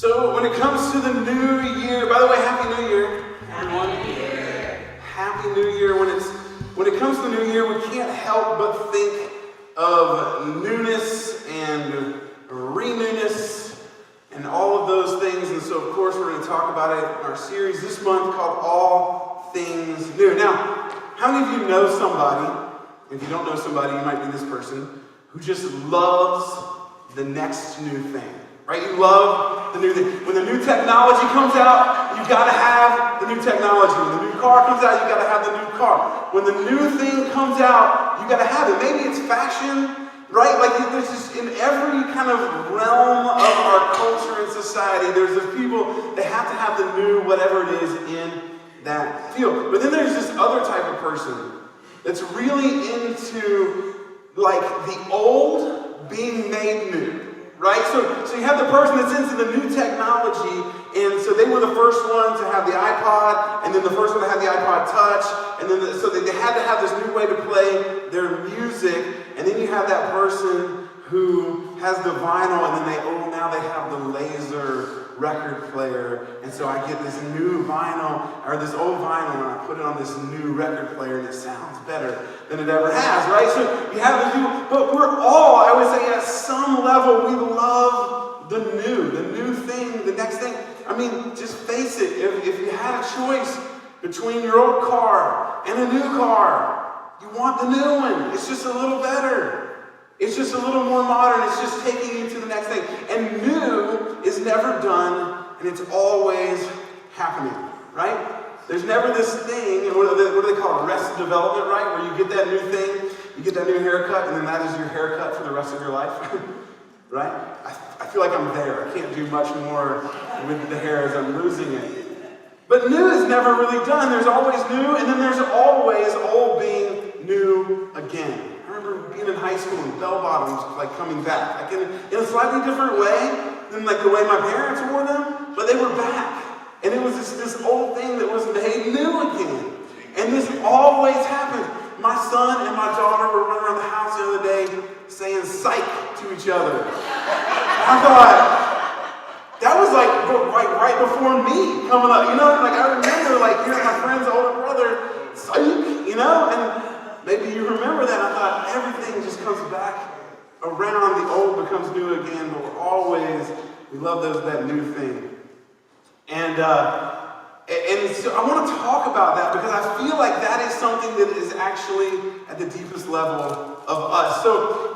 So when it comes to the new year, by the way, Happy New Year, everyone. Happy New Year. When it comes to the new year, we can't help but think of newness and renewness and all of those things. And so, of course, we're going to talk about it in our series this month called All Things New. Now, how many of you know somebody, if you don't know somebody, you might be this person, who just loves the next new thing? Right? You love the new thing. When the new technology comes out, you gotta have the new technology. When the new car comes out, you gotta have the new car. When the new thing comes out, you gotta have it. Maybe it's fashion, right? Like there's just in every kind of realm of our culture and society, there's people that have to have the new whatever it is in that field. But then there's this other type of person that's really into like the old being made new. Right? So you have the person that's into the new technology, and so they were the first one to have the iPod, and then the first one to have the iPod Touch, and then so they had to have this new way to play their music, and then you have that person who has the vinyl, and then now they have the laser record player, and so I get this new vinyl, or this old vinyl, and I put it on this new record player, and it sounds better than it ever has, right? So you have the new, but we're all, I would say at some level, we love the new thing, the next thing. I mean, just face it, if you had a choice between your old car and a new car, you want the new one. It's just a little better. It's just a little more modern. It's just taking you to the next thing. And new is never done, and it's always happening, right? There's never this thing, what do they call it, arrested development, right? Where you get that new thing, you get that new haircut, and then that is your haircut for the rest of your life, right? I feel like I'm there. I can't do much more with the hair as I'm losing it. But new is never really done. There's always new, and then there's always old being new again. I remember being in high school and bell bottoms like coming back, like in a slightly different way than like the way my parents wore them, but they were back. And it was this old thing that was made new again. And this always happens. My son and my daughter were running around the house the other day saying psych to each other. I thought, that was like right before me coming up, you know? Like I remember like hearing my friend's older brother, psych, you know? And maybe you remember that. I thought everything just comes back around. The old becomes new again, but we love that new thing. And so I want to talk about that because I feel like that is something that is actually at the deepest level of us. So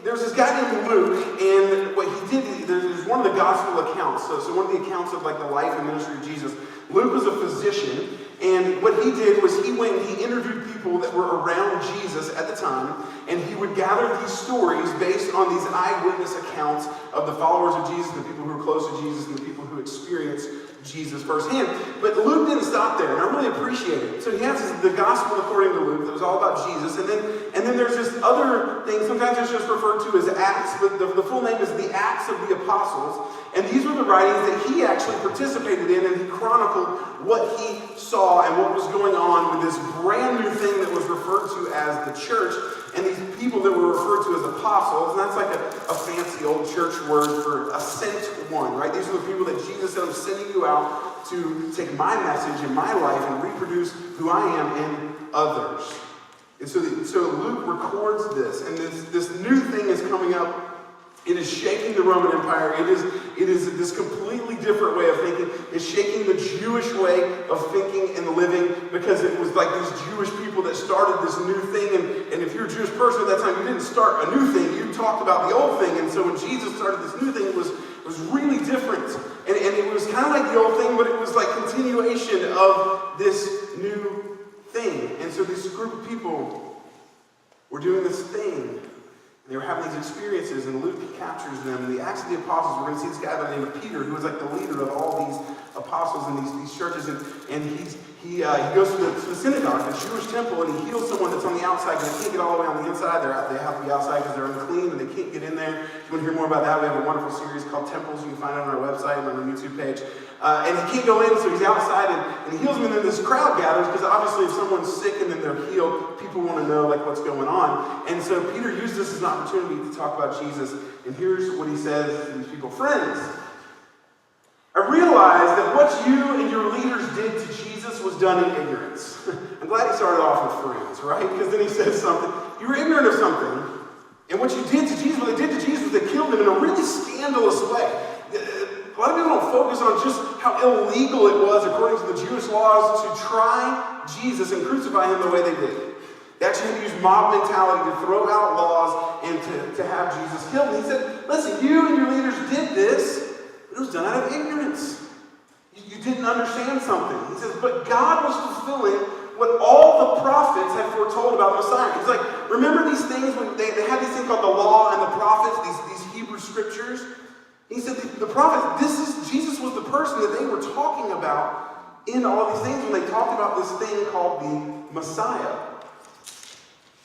there's this guy named Luke, and what he did, there's one of the gospel accounts, so one of the accounts of like the life and ministry of Jesus. Luke was a physician, and what he did was he went and he interviewed people that were around Jesus at the time, and he would gather these stories based on these eyewitness accounts of the followers of Jesus, the people who were close to Jesus, and the people who experienced Jesus firsthand. But Luke didn't stop there, and I really appreciate it. So he has the gospel according to Luke that was all about Jesus, and then there's this other thing, sometimes it's just referred to as Acts, but the full name is the Acts of the Apostles, and these were the writings that he actually participated in, and he chronicled what he saw and what was going on with this brand new thing that was referred to as the church, and these people that were referred to as apostles, and that's like a fancy old church word for a sent one, right? These are the people that Jesus said, I'm sending you out to take my message in my life and reproduce who I am in others. And so Luke records this, and this new thing is coming up. It is shaking the Roman Empire. It is this completely different way of thinking. It's shaking the Jewish way of thinking and living, because it was like these Jewish people that started this new thing. And if you're a Jewish person at that time, you didn't start a new thing. You talked about the old thing. And so when Jesus started this new thing, it was really different. And it was kind of like the old thing, but it was like continuation of this new thing. And so this group of people were doing this thing. They were having these experiences, and Luke captures them. In the Acts of the Apostles, we're going to see this guy by the name of Peter, who was like the leader of all these apostles in these churches. And he goes to the synagogue, the Jewish temple, and he heals someone that's on the outside, because they can't get all the way on the inside. They have to be outside because they're unclean, and they can't get in there. If you want to hear more about that, we have a wonderful series called Temples. You can find it on our website and on our YouTube page. And he can't go in, so he's outside, and he heals them, and then this crowd gathers, because obviously if someone's sick and then they're healed, people want to know like what's going on. And so Peter used this as an opportunity to talk about Jesus, and here's what he says to these people. Friends, I realized that what you and your leaders did to Jesus was done in ignorance. I'm glad he started off with friends, right? Because then he says something. You were ignorant of something, and what you did to Jesus, what they did to Jesus was they killed him in a really scandalous way. A lot of people don't focus on just how illegal it was, according to the Jewish laws, to try Jesus and crucify him the way they did. They actually had to use mob mentality to throw out laws and to have Jesus killed. And he said, listen, you and your leaders did this, but it was done out of ignorance. You didn't understand something. He says, but God was fulfilling what all the prophets had foretold about Messiah. He's like, remember these things when they had this thing called the law and the prophets, these Hebrew scriptures? He said, the prophets, Jesus was the person that they were talking about in all these things when they talked about this thing called the Messiah.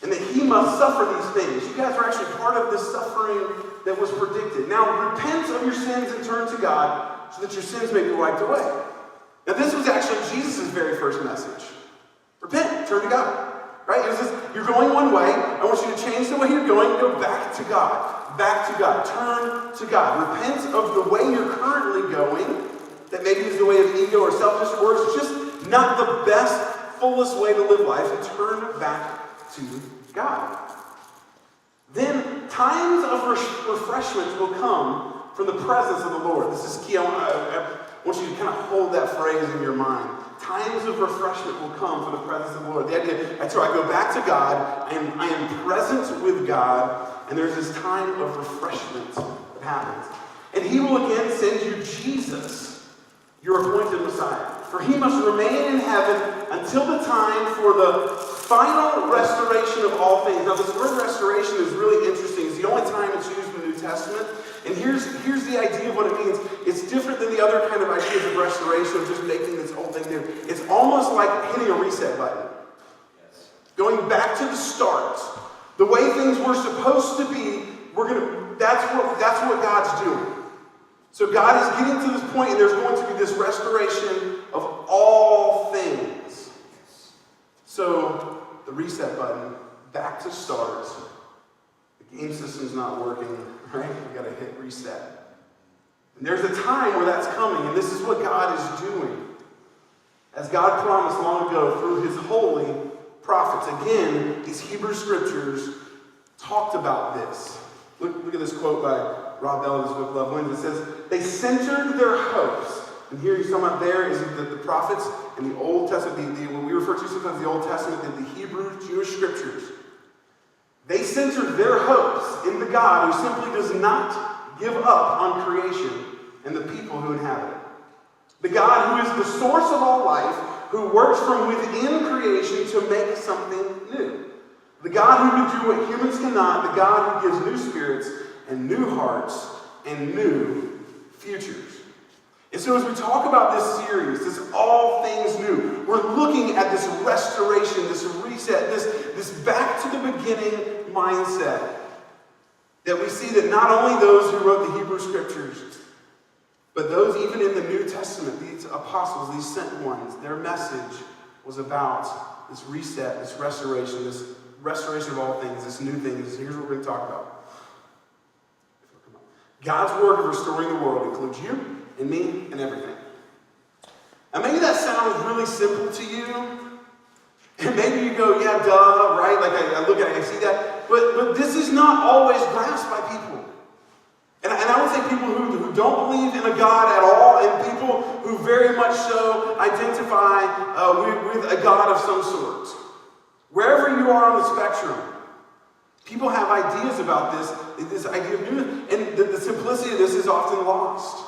And that he must suffer these things. You guys are actually part of this suffering that was predicted. Now, repent of your sins and turn to God so that your sins may be wiped away. Now, this was actually Jesus' very first message. Repent, turn to God. Right? It was just, you're going one way. I want you to change the way you're going and go back to God. Back to God. Turn to God. Repent of the way you're currently going. That maybe is the way of ego or selfish, or it's just not the best, fullest way to live life, and turn back to God. Then times of refreshment will come from the presence of the Lord. This is key. I want you to kind of hold that phrase in your mind. Times of refreshment will come from the presence of the Lord. The idea, so I go back to God, I am present with God, and there's this time of refreshment that happens. And he will again send you Jesus, your appointed Messiah. For he must remain in heaven until the time for the final restoration of all things. Now, this word restoration is really interesting. It's the only time it's used in the New Testament. And here's the idea of what it means. It's different than the other kind of ideas of restoration, of just making this whole thing new. It's almost like hitting a reset button. Yes. Going back to the start. The way things were supposed to be, that's what God's doing. So God is getting to this point, and there's going to be this restoration of all things. So, the reset button, back to start. The game system's not working, right? We gotta hit reset. And there's a time where that's coming, and this is what God is doing. As God promised long ago through his holy prophets. Again, these Hebrew scriptures talked about this. Look at this quote by Rob Bell in his book, Love Wins. It says, they centered their hopes. And here he's talking about there is the prophets in the Old Testament, what we refer to sometimes the Old Testament, the Hebrew Jewish scriptures. They centered their hopes in the God who simply does not give up on creation and the people who inhabit it. The God who is the source of all life, who works from within creation to make something new. The God who can do what humans cannot, the God who gives new spirits and new hearts and new futures. And so as we talk about this series, this all things new, we're looking at this restoration, this reset, this back to the beginning mindset. That we see that not only those who wrote the Hebrew scriptures, but those even in the New Testament, these apostles, these sent ones, their message was about this reset, this restoration of all things, this new thing. Here's what we're going to talk about. God's work of restoring the world includes you and me and everything. And maybe that sounds really simple to you. And maybe you go, yeah, duh, right? Like I look at it, I see that. But this is not always grasped by people. And I would say people who don't believe in a God at all, and people who very much so identify with a God of some sort. Wherever you are on the spectrum, people have ideas about this idea of newness, and the simplicity of this is often lost.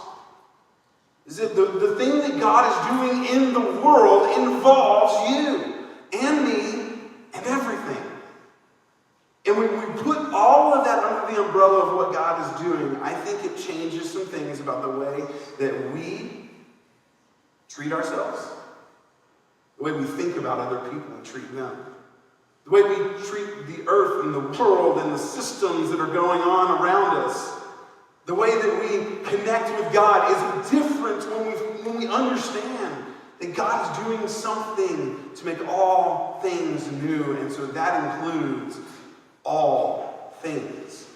Is that the thing that God is doing in the world involves you and me and everything. And when we put all of that under the umbrella of what God is doing, I think it changes some things about the way that we treat ourselves, the way we think about other people and treat them. The way we treat the earth and the world and the systems that are going on around us. The way that we connect with God is different when we understand that God is doing something to make all things new. And so that includes all things.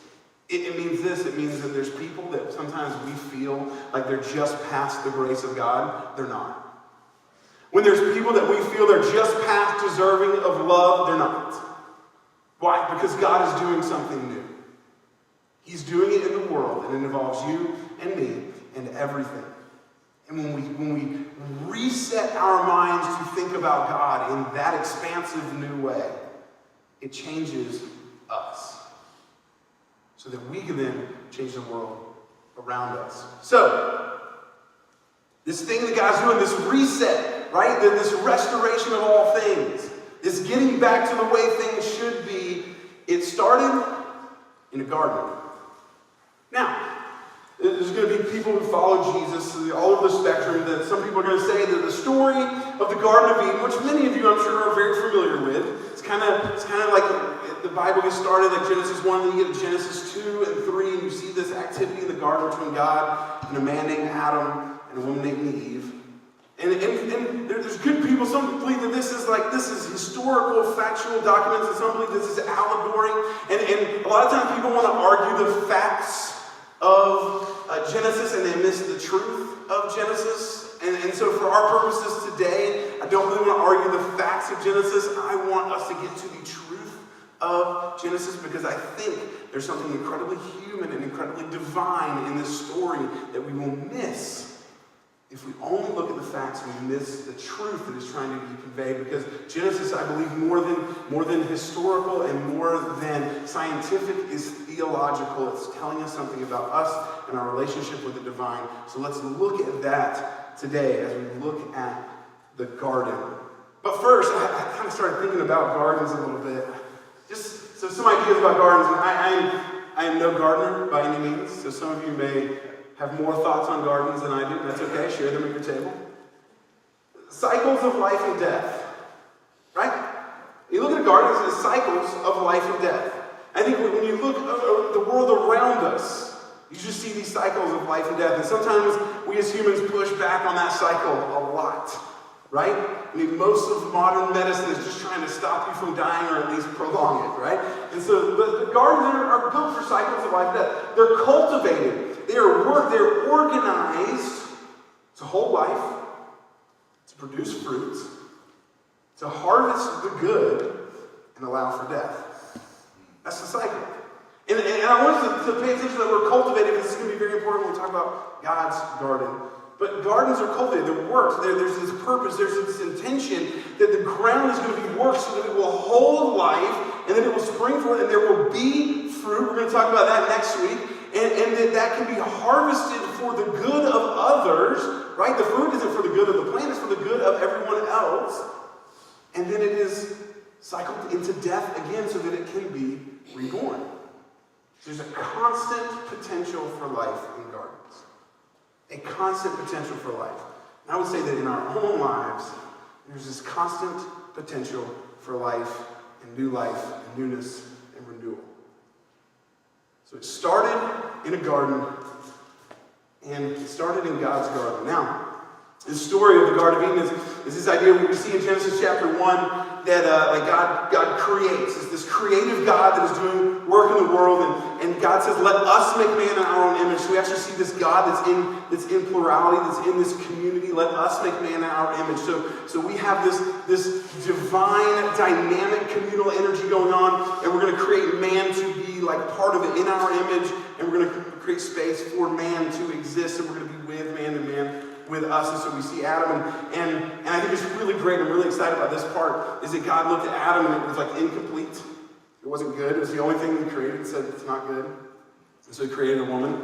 It means this. It means that there's people that sometimes we feel like they're just past the grace of God. They're not. When there's people that we feel they're just past deserving of love, they're not. Why? Because God is doing something new. He's doing it in the world, and it involves you and me and everything. And when we reset our minds to think about God in that expansive new way, it changes us, so that we can then change the world around us. So, this thing that God's doing, this reset, right? This restoration of all things, this getting back to the way things should be, it started in a garden. Now, there's going to be people who follow Jesus all over the spectrum. That some people are going to say that the story of the Garden of Eden, which many of you I'm sure are very familiar with, it's kind of like the Bible gets started like Genesis 1, then you get to Genesis 2 and 3, and you see this activity in the garden between God and a man named Adam and a woman named Eve. And there's good people. Some believe that this is historical, factual documents, and some believe this is allegory. And a lot of times people want to argue the facts of Genesis, and they miss the truth of Genesis. And so for our purposes today, I don't really want to argue the facts of Genesis. I want us to get to the truth of Genesis, because I think there's something incredibly human and incredibly divine in this story that we will miss if we only look at the facts and we miss the truth that is trying to be conveyed. Because Genesis, I believe, more than historical and more than scientific, is theological. It's telling us something about us and our relationship with the divine. So let's look at that today as we look at the garden. But first, I kind of started thinking about gardens a little bit. Just so some ideas about gardens. I am no gardener by any means, so some of you may have more thoughts on gardens than I do. That's okay. Share them at your table. Cycles of life and death. Right? You look at gardens as cycles of life and death. I think when you look at the world around us, you just see these cycles of life and death. And sometimes we as humans push back on that cycle a lot. Right? I mean, most of modern medicine is just trying to stop you from dying, or at least prolong it, right? And so, but the gardens are built for cycles of life and death. They're cultivated. They're organized to hold life, to produce fruits, to harvest the good, and allow for death. That's the cycle. And I want us to pay attention that we're cultivated, because this is going to be very important when we talk about God's garden. But gardens are cultivated, they're worked, there's this purpose, there's this intention that the ground is going to be worked so that it will hold life, and then it will spring forth, and there will be fruit. We're going to talk about that next week. And that can be harvested for the good of others, right? The fruit isn't for the good of the plant, it's for the good of everyone else. And then it is cycled into death again so that it can be reborn. There's a constant potential for life in gardens. A constant potential for life. And I would say that in our own lives, there's this constant potential for life and newness and renewal. So it started in a garden, and it started in God's garden. Now, the story of the Garden of Eden is this idea we see in Genesis chapter 1 that God creates. It's this creative God that is doing work in the world, and God says, let us make man in our own image. So we actually see this God that's in plurality, that's in this community. Let us make man in our image. So we have this divine, dynamic, communal energy going on, and we're going to create man to be like part of it in our image, and we're going to create space for man to exist, and we're going to be with man and man with us. And so we see Adam, and I think it's really great. I'm really excited about this part, is that God looked at Adam and it was like incomplete. It wasn't good. It was the only thing he created and said it's not good. And so he created a woman,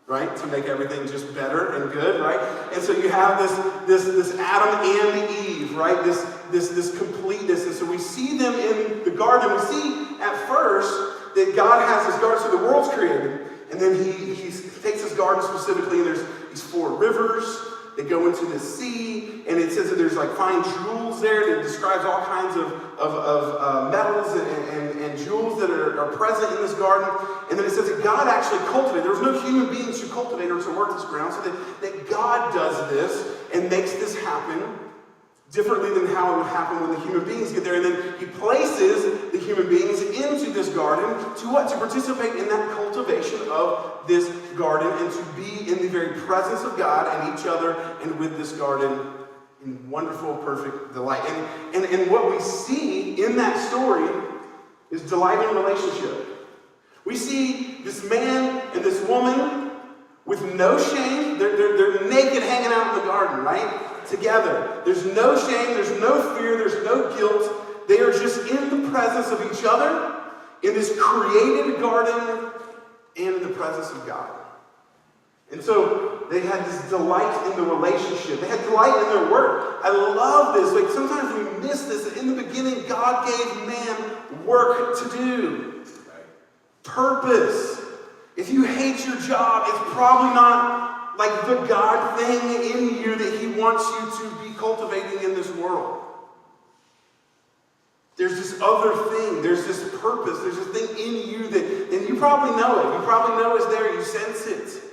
right, to make everything just better and good, right? And so you have this Adam and Eve, right? This completeness. And so we see them in the garden. We see at first that God has this garden, so the world's created, and then he takes this garden specifically, and there's these 4 rivers. They go into the sea, and it says that there's like fine jewels there that describes all kinds of metals and jewels that are present in this garden. And then it says that God actually cultivated. There was no human beings to cultivate or to work this ground, so that God does this and makes this happen differently than how it would happen when the human beings get there. And then he places the human beings into this garden, to what? To participate in that cultivation of this garden and to be in the very presence of God and each other and with this garden in wonderful, perfect delight. And what we see in that story is delight in relationship. We see this man and this woman with no shame. They're naked hanging out in the garden, right? Together. There's no shame, there's no fear, there's no guilt. They are just in the presence of each other, in this created garden, and in the presence of God. And so they had this delight in the relationship. They had delight in their work. I love this. Like sometimes we miss this. In the beginning, God gave man work to do. Purpose. If you hate your job, it's probably not like the God thing in you that he wants you to be cultivating in this world. There's this other thing, there's this purpose, there's this thing in you that, and you probably know it, you probably know it's there, you sense it.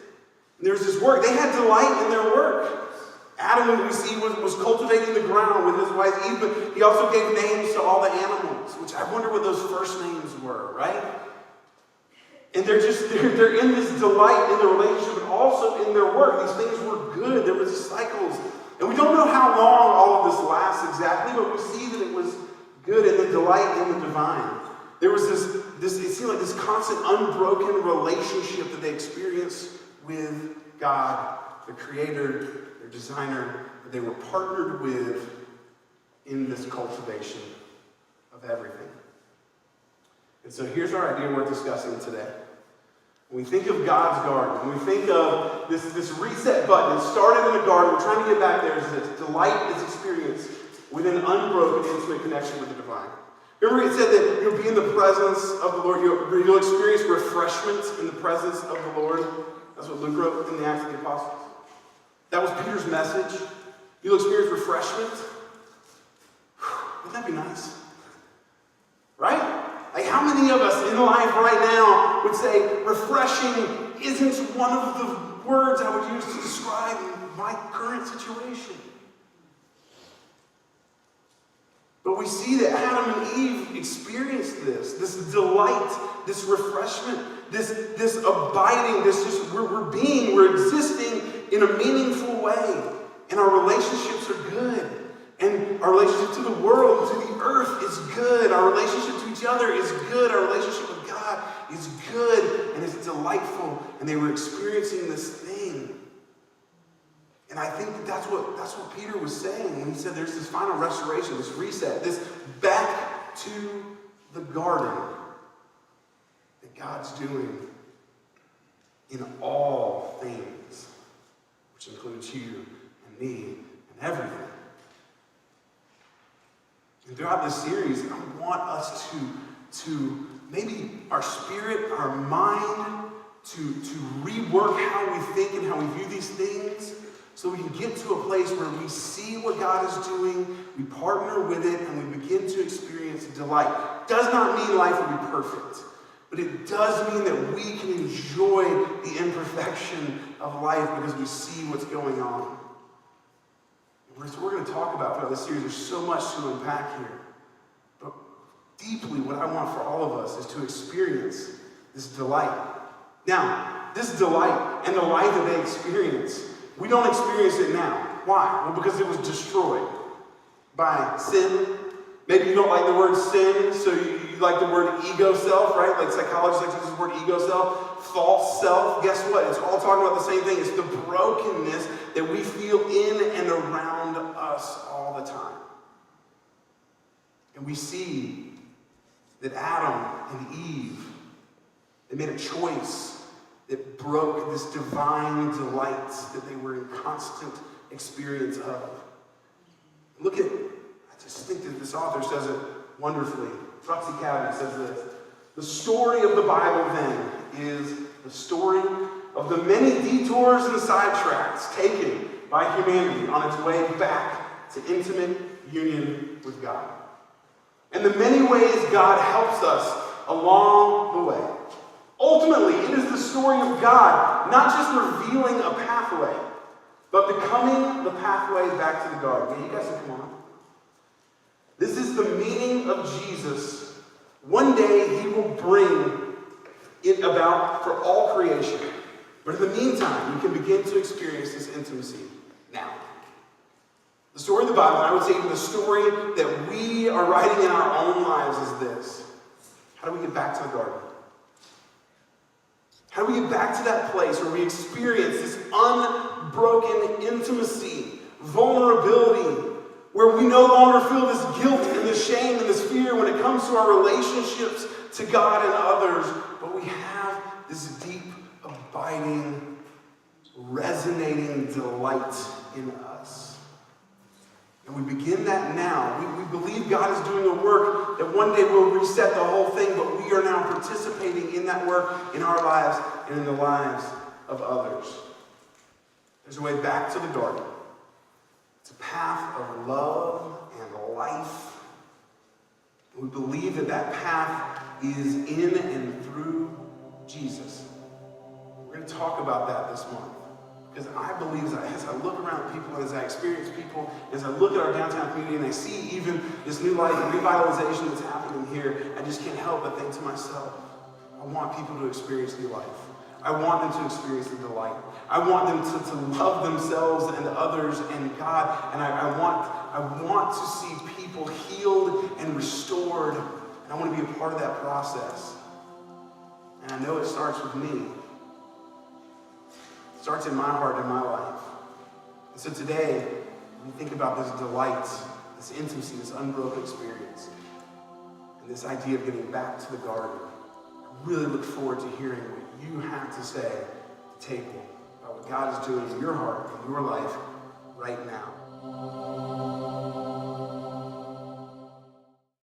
And there's this work, they had delight in their work. Adam, we see, was cultivating the ground with his wife Eve, but he also gave names to all the animals, which I wonder what those first names were, right? And they're in this delight in the relationship, but also in their work. These things were good, there was cycles. And we don't know how long all of this lasts exactly, but we see that it was good and the delight in the divine. There was this it seemed like this constant unbroken relationship that they experienced with God, the creator, their designer, that they were partnered with in this cultivation of everything. And so here's our idea we're discussing today. When we think of God's garden, when we think of this reset button, it started in the garden, we're trying to get back there, is this delight is experienced with an unbroken, intimate connection with the divine. Remember it said that you'll be in the presence of the Lord, you'll experience refreshment in the presence of the Lord. That's what Luke wrote in the Acts of the Apostles. That was Peter's message. You'll experience refreshment. Wouldn't that be nice? Right? Like how many of us in life right now would say refreshing isn't one of the words I would use to describe my current situation? But we see that Adam and Eve experienced this delight, this refreshment, this abiding, this just, we're existing in a meaningful way. And our relationships are good. And our relationship to the world, to the earth is good. Our relationship to each other is good. Our relationship with God is good. And it's delightful. And they were experiencing this thing. And I think that's what Peter was saying when he said there's this final restoration, this reset, this back to the garden that God's doing in all things, which includes you and me and everything. And throughout this series, I want us to maybe our spirit, our mind, to rework how we think and how we view these things, so we can get to a place where we see what God is doing, we partner with it, and we begin to experience delight. Does not mean life will be perfect, but it does mean that we can enjoy the imperfection of life because we see what's going on. So we're going to talk about throughout this series. There's so much to unpack here. But deeply, what I want for all of us is to experience this delight. Now, this delight and the life that they experience, we don't experience it now. Why? Well, because it was destroyed by sin. Maybe you don't like the word sin, so you like the word ego self, right? Like psychologists like to use the word ego self, false self. Guess what? It's all talking about the same thing. It's the brokenness that we feel in and around us all the time. And we see that Adam and Eve, they made a choice that broke this divine delight that they were in constant experience of. Look at, I just think that this author says it wonderfully. Roxy Cabot says this: the story of the Bible then is the story of the many detours and sidetracks taken by humanity on its way back to intimate union with God. And the many ways God helps us along the way. Ultimately, it is the story of God, not just revealing a pathway, but becoming the pathway back to the garden. Yeah, you guys can come on. This is the meaning of Jesus One day he will bring it about for all creation. But in the meantime, we can begin to experience this intimacy now. The story of the Bible, and I would say even the story that we are writing in our own lives, is this. How do we get back to the garden? How do we get back to that place where we experience this unbroken intimacy, vulnerability, where we no longer feel this guilt and this shame and this fear when it comes to our relationships to God and others, but we have this deep, abiding, resonating delight in us. And we begin that now. We believe God is doing a work that one day will reset the whole thing, but we are now participating in that work in our lives and in the lives of others. There's a way back to the garden. It's a path of love and life. We believe that that path is in and through Jesus. We're going to talk about that this month. Because I believe as I look around at people, as I experience people, as I look at our downtown community and I see even this new life and revitalization that's happening here, I just can't help but think to myself, I want people to experience new life. I want them to experience the delight. I want them to love themselves and others and God. And I want to see people healed and restored. And I want to be a part of that process. And I know it starts with me. It starts in my heart and my life. And so today, when you think about this delight, this intimacy, this unbroken experience, and this idea of getting back to the garden, I really look forward to hearing what you have to say at the table about what God is doing in your heart and your life right now.